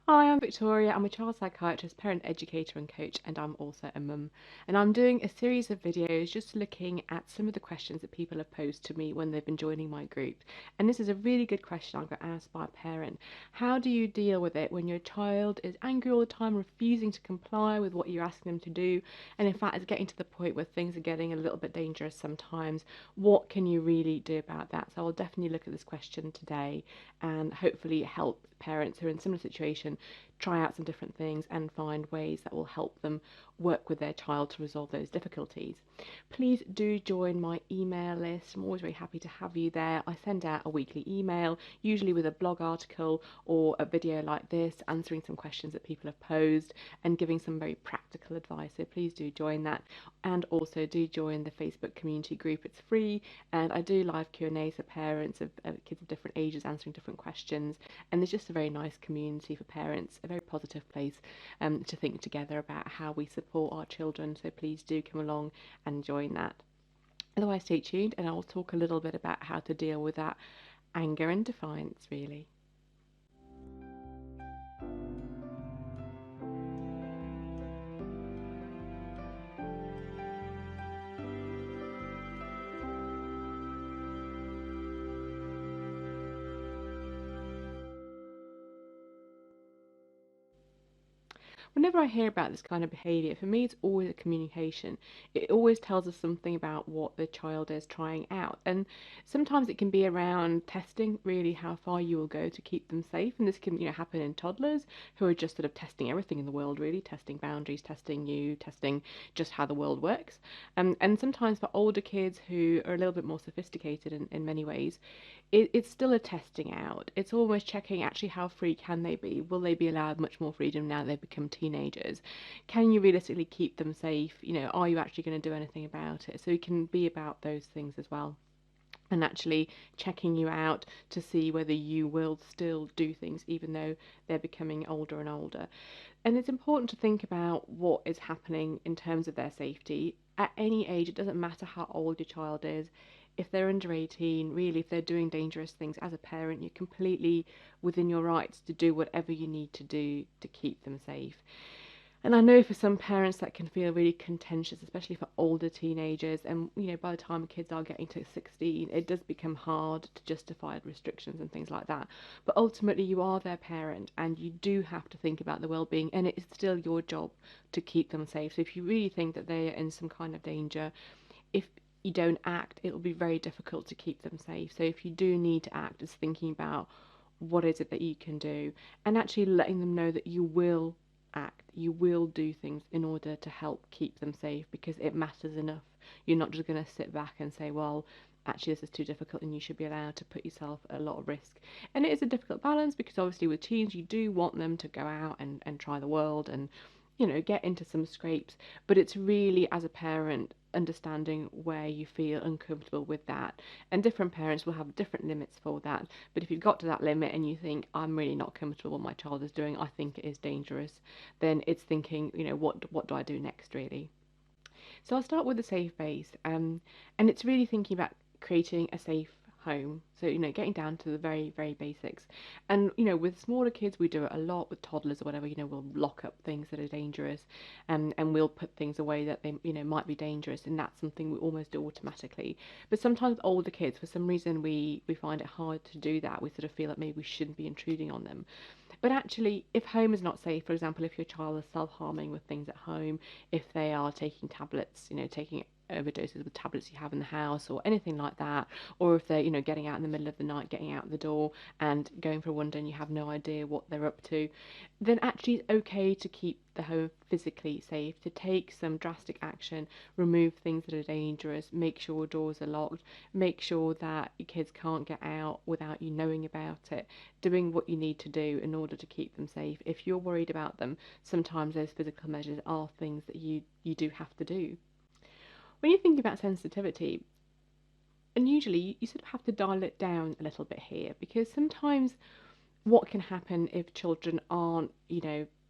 Hi, I'm Victoria. I'm a child psychiatrist, parent educator, and coach, and I'm also a mum. And I'm doing a series of videos just looking at some of the questions that people have posed to me when they've been joining my group. And this is a really good question I got asked by a parent. How do you deal with it when your child is angry all the time, refusing to comply with what you're asking them to do, and in fact is getting to the point where things are getting a little bit dangerous sometimes? What can you really do about that? So I'll definitely look at this question today and hopefully help parents who are in a similar situation try out some different things and find ways that will help them work with their child to resolve those difficulties. Please do join my email list. I'm always very happy to have you there. I send out a weekly email, usually with a blog article or a video like this, answering some questions that people have posed and giving some very practical advice. So please do join that, and also do join the Facebook community group. It's free, and I do live Q&As for parents of kids of different ages answering different questions, and there's just a very nice community for parents, a very positive place to think together about how we support our children. So please do come along and join that. Otherwise, stay tuned, and I'll talk a little bit about how to deal with that anger and defiance, really. Whenever I hear about this kind of behaviour, for me it's always a communication. It always tells us something about what the child is trying out. And sometimes it can be around testing really how far you will go to keep them safe. And this can, happen in toddlers who are just sort of testing everything in the world, really, testing boundaries, testing you, testing just how the world works. And sometimes for older kids who are a little bit more sophisticated in many ways, it's still a testing out. It's almost checking actually how free can they be? Will they be allowed much more freedom now they've become teenagers? Can you realistically keep them safe? Are you actually going to do anything about it? So it can be about those things as well. And actually checking you out to see whether you will still do things even though they're becoming older and older. And it's important to think about what is happening in terms of their safety. At any age, it doesn't matter how old your child is. If they're under 18, really, if they're doing dangerous things as a parent, you're completely within your rights to do whatever you need to do to keep them safe. And I know for some parents that can feel really contentious, especially for older teenagers. And, by the time kids are getting to 16, it does become hard to justify restrictions and things like that. But ultimately, you are their parent and you do have to think about the well-being, and it is still your job to keep them safe. So if you really think that they are in some kind of danger, if you don't act, it will be very difficult to keep them safe. So if you do need to act, it's thinking about what is it that you can do and actually letting them know that you will act, you will do things in order to help keep them safe because it matters enough. You're not just going to sit back and say, well, actually this is too difficult and you should be allowed to put yourself at a lot of risk. And it is a difficult balance because obviously with teens you do want them to go out and try the world and get into some scrapes, but it's really as a parent understanding where you feel uncomfortable with that. And different parents will have different limits for that. But if you've got to that limit and you think, I'm really not comfortable with what my child is doing, I think it is dangerous, then it's thinking, what do I do next, really? So I'll start with the safe base, and it's really thinking about creating a safe home. So, getting down to the very, very basics. And, with smaller kids, we do it a lot with toddlers or whatever, we'll lock up things that are dangerous and we'll put things away that they, might be dangerous. And that's something we almost do automatically. But sometimes older kids, for some reason, we find it hard to do that. We sort of feel like maybe we shouldn't be intruding on them. But actually, if home is not safe, for example, if your child is self-harming with things at home, if they are taking tablets, taking overdoses with tablets you have in the house or anything like that, or if they're, getting out in the middle of the night, getting out the door and going for a wander and you have no idea what they're up to, then actually it's okay to keep the home physically safe, to take some drastic action, remove things that are dangerous, make sure doors are locked, make sure that your kids can't get out without you knowing about it, doing what you need to do in order to keep them safe. If you're worried about them, sometimes those physical measures are things that you do have to do. When you think about sensitivity, and usually you sort of have to dial it down a little bit here because sometimes what can happen if children aren't,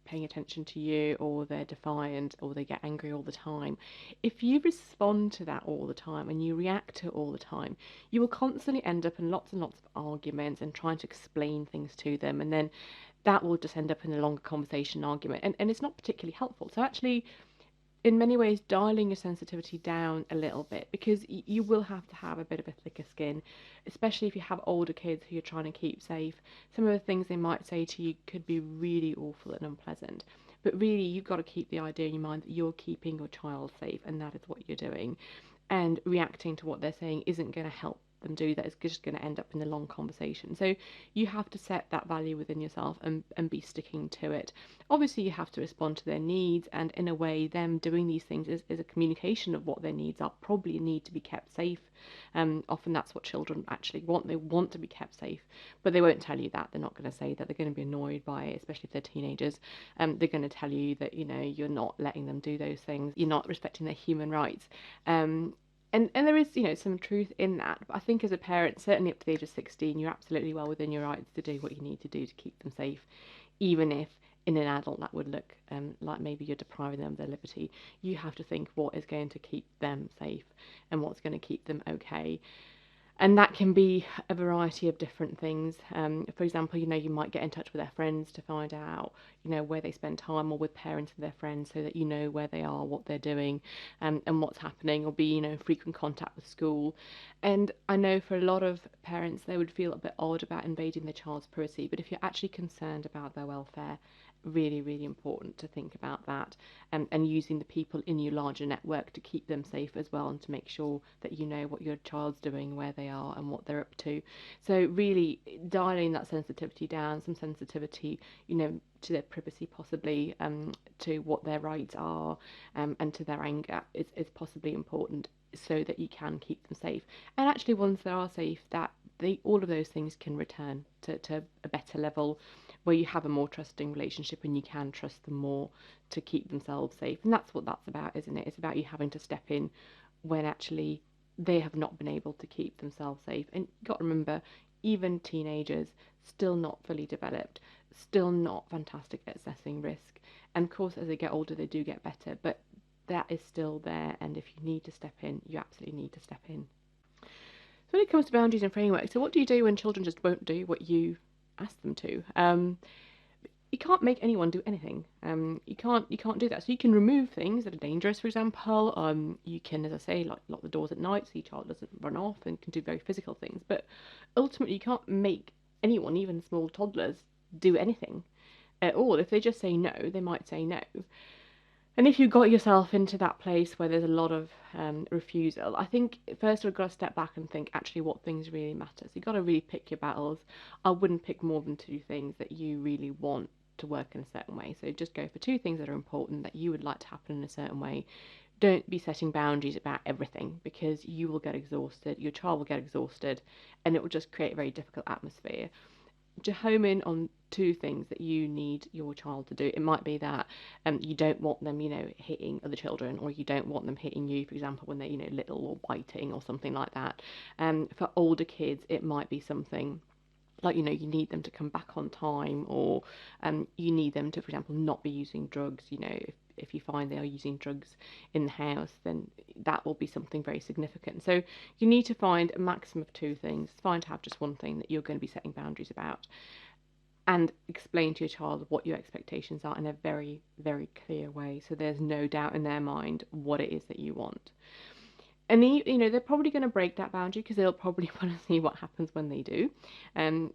paying attention to you or they're defiant or they get angry all the time. If you respond to that all the time and you react to it all the time, you will constantly end up in lots and lots of arguments and trying to explain things to them. And then that will just end up in a longer conversation argument, and it's not particularly helpful. So actually, in many ways, dialing your sensitivity down a little bit, because you will have to have a bit of a thicker skin, especially if you have older kids who you're trying to keep safe. Some of the things they might say to you could be really awful and unpleasant, but really you've got to keep the idea in your mind that you're keeping your child safe, and that is what you're doing. And reacting to what they're saying isn't going to help them do that. It's just going to end up in a long conversation. So you have to set that value within yourself, and be sticking to it. Obviously, you have to respond to their needs, and in a way, them doing these things is a communication of what their needs are. Probably need to be kept safe. Often that's what children actually want. They want to be kept safe, but they won't tell you that. They're not going to say that. They're going to be annoyed by it, especially if they're teenagers. They're going to tell you that, you're not letting them do those things. You're not respecting their human rights. And there is, some truth in that. But I think as a parent, certainly up to the age of 16, you're absolutely well within your rights to do what you need to do to keep them safe, even if in an adult that would look like maybe you're depriving them of their liberty. You have to think what is going to keep them safe and what's going to keep them okay. And that can be a variety of different things. For example, you might get in touch with their friends to find out, where they spend time, or with parents of their friends, so that you know where they are, what they're doing, and what's happening, or be, in frequent contact with school. And I know for a lot of parents, they would feel a bit odd about invading their child's privacy, but if you're actually concerned about their welfare, really, really important to think about that, and using the people in your larger network to keep them safe as well, and to make sure that you know what your child's doing, where they are, and what they're up to. So really dialing that sensitivity down, some sensitivity, to their privacy possibly, to what their rights are, and to their anger is possibly important, so that you can keep them safe. And actually, once they are safe, that all of those things can return to a better level, where you have a more trusting relationship and you can trust them more to keep themselves safe. And that's what that's about, isn't it? It's about you having to step in when actually they have not been able to keep themselves safe. And you've got to remember, even teenagers, still not fully developed, still not fantastic at assessing risk. And of course, as they get older, they do get better, but that is still there. And if you need to step in, you absolutely need to step in. So when it comes to boundaries and frameworks, so what do you do when children just won't do what you ask them to? You can't make anyone do anything. You can't do that. So you can remove things that are dangerous, for example. You can, as I say, like lock the doors at night so your child doesn't run off, and can do very physical things. But ultimately, you can't make anyone, even small toddlers, do anything at all. If they just say no, they might say no. And if you got yourself into that place where there's a lot of refusal, I think first we've got to step back and think actually what things really matter. So you've got to really pick your battles. I wouldn't pick more than two things that you really want to work in a certain way. So just go for two things that are important, that you would like to happen in a certain way. Don't be setting boundaries about everything, because you will get exhausted, your child will get exhausted, and it will just create a very difficult atmosphere. To home in on two things that you need your child to do. It might be that you don't want them, hitting other children, or you don't want them hitting you, for example, when they're, little, or biting or something like that. For older kids, it might be something like, you need them to come back on time, or you need them to, for example, not be using drugs. If you find they are using drugs in the house, then that will be something very significant. So you need to find a maximum of two things. It's fine to have just one thing that you're going to be setting boundaries about, and explain to your child what your expectations are in a very, very clear way, so there's no doubt in their mind what it is that you want. And they're probably going to break that boundary, because they'll probably want to see what happens when they do,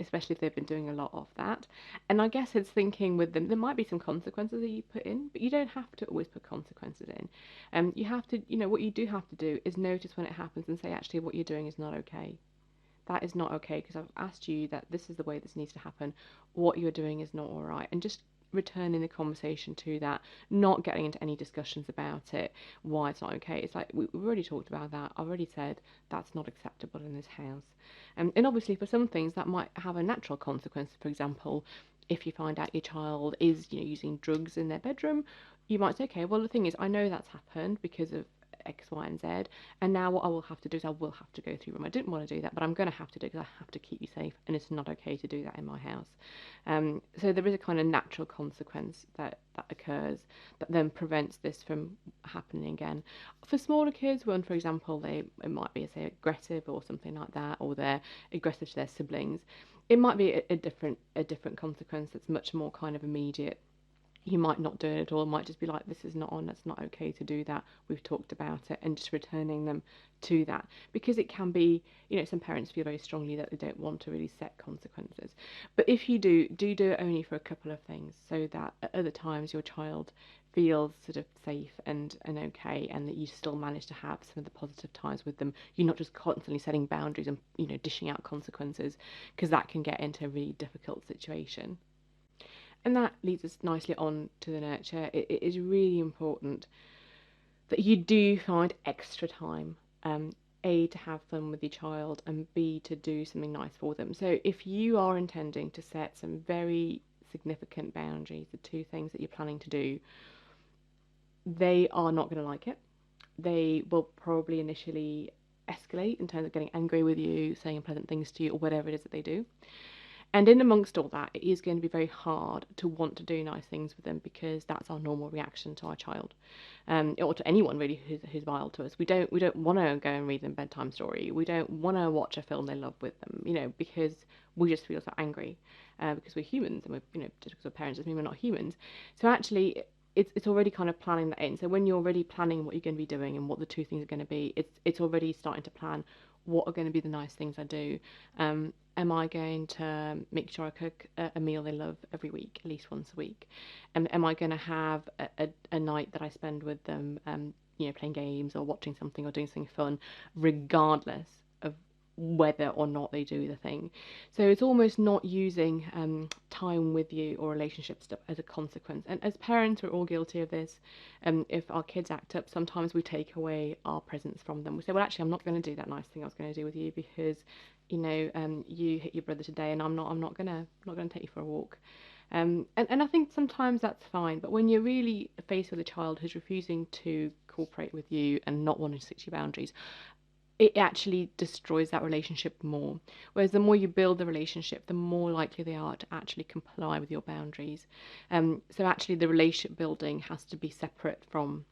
especially if they've been doing a lot of that. And I guess it's thinking with them, there might be some consequences that you put in, but you don't have to always put consequences in. You have to, what you do have to do is notice when it happens and say, actually, what you're doing is not okay. That is not okay, because I've asked you that this is the way this needs to happen. What you're doing is not all right. And just returning the conversation to that, not getting into any discussions about it, why it's not okay. It's like, we've already talked about that. I've already said that's not acceptable in this house. And obviously for some things that might have a natural consequence. For example, if you find out your child is, using drugs in their bedroom, you might say, okay, well, the thing is, I know that's happened because of X, Y, and Z. And now what I will have to do is I will have to go through them. I didn't want to do that, but I'm going to have to do it because I have to keep you safe, and it's not okay to do that in my house. So there is a kind of natural consequence that occurs that then prevents this from happening again. For smaller kids, when, for example, it might be, say, aggressive or something like that, or they're aggressive to their siblings, it might be a different consequence that's much more kind of immediate. You might not do it at all. It might just be like, this is not on, it's not okay to do that. We've talked about it, and just returning them to that. Because it can be, some parents feel very strongly that they don't want to really set consequences. But if you do it only for a couple of things, so that at other times your child feels sort of safe and okay, and that you still manage to have some of the positive times with them. You're not just constantly setting boundaries and, dishing out consequences, because that can get into a really difficult situation. And that leads us nicely on to the nurture. It is really important that you do find extra time, A, to have fun with your child, and B, to do something nice for them. So if you are intending to set some very significant boundaries, the two things that you're planning to do, they are not going to like it. They will probably initially escalate in terms of getting angry with you, saying unpleasant things to you, or whatever it is that they do. And in amongst all that, it is going to be very hard to want to do nice things with them, because that's our normal reaction to our child, or to anyone really who's vile to us. We don't want to go and read them a bedtime story. We don't want to watch a film they love with them, because we just feel so angry, because we're humans, and just because we're parents doesn't mean we're not humans. So actually, it's already kind of planning that in. So when you're already planning what you're going to be doing and what the two things are going to be, it's already starting to plan what are going to be the nice things I do. Am I going to make sure I cook a meal they love every week, at least once a week? Am I going to have a night that I spend with them, playing games or watching something or doing something fun, regardless of whether or not they do the thing? So it's almost not using time with you or relationship stuff as a consequence. And as parents, we're all guilty of this. If our kids act up, sometimes we take away our presents from them. We say, well, actually, I'm not going to do that nice thing I was going to do with you, because you hit your brother today, and I'm not gonna take you for a walk. And I think sometimes that's fine, but when you're really faced with a child who's refusing to cooperate with you and not wanting to stick to your boundaries, it actually destroys that relationship more. Whereas the more you build the relationship, the more likely they are to actually comply with your boundaries. So actually, the relationship building has to be separate from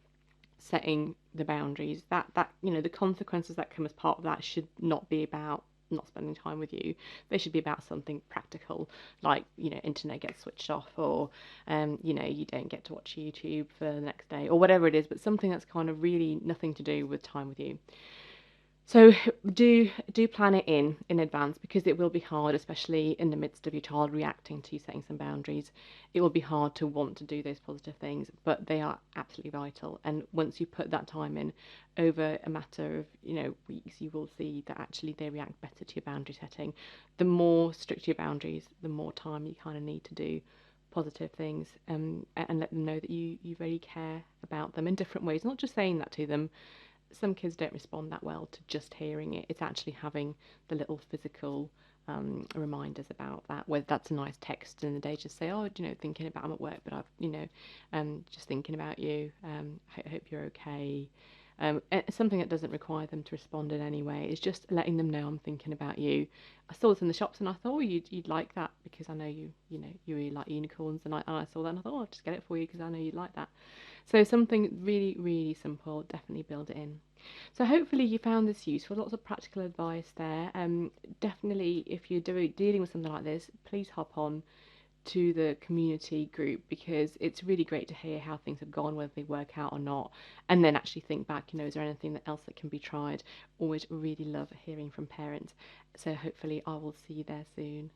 setting the boundaries. That the consequences that come as part of that should not be about not spending time with you. They should be about something practical, like internet gets switched off, or you don't get to watch YouTube for the next day, or whatever it is, but something that's kind of really nothing to do with time with you. So do plan it in advance, because it will be hard, especially in the midst of your child reacting to you setting some boundaries. It will be hard to want to do those positive things, but they are absolutely vital. And once you put that time in, over a matter of weeks, you will see that actually they react better to your boundary setting. The more strict your boundaries, the more time you kind of need to do positive things, and let them know that you really care about them in different ways. Not just saying that to them. Some kids don't respond that well to just hearing it. It's actually having the little physical reminders about that. Whether that's a nice text in the day, just say, oh, thinking about, I'm at work, but I've, just thinking about you. I hope you're okay. Something that doesn't require them to respond in any way. It's just letting them know I'm thinking about you. I saw this in the shops, and I thought, oh, you'd like that, because I know you really like unicorns, and I saw that, and I thought, oh, I'll just get it for you because I know you'd like that. So something really, really simple, definitely build it in. So hopefully you found this useful. Lots of practical advice there. Definitely, if you're dealing with something like this, please hop on to the community group, because it's really great to hear how things have gone, whether they work out or not, and then actually think back, is there anything else that can be tried? Always really love hearing from parents. So hopefully I will see you there soon.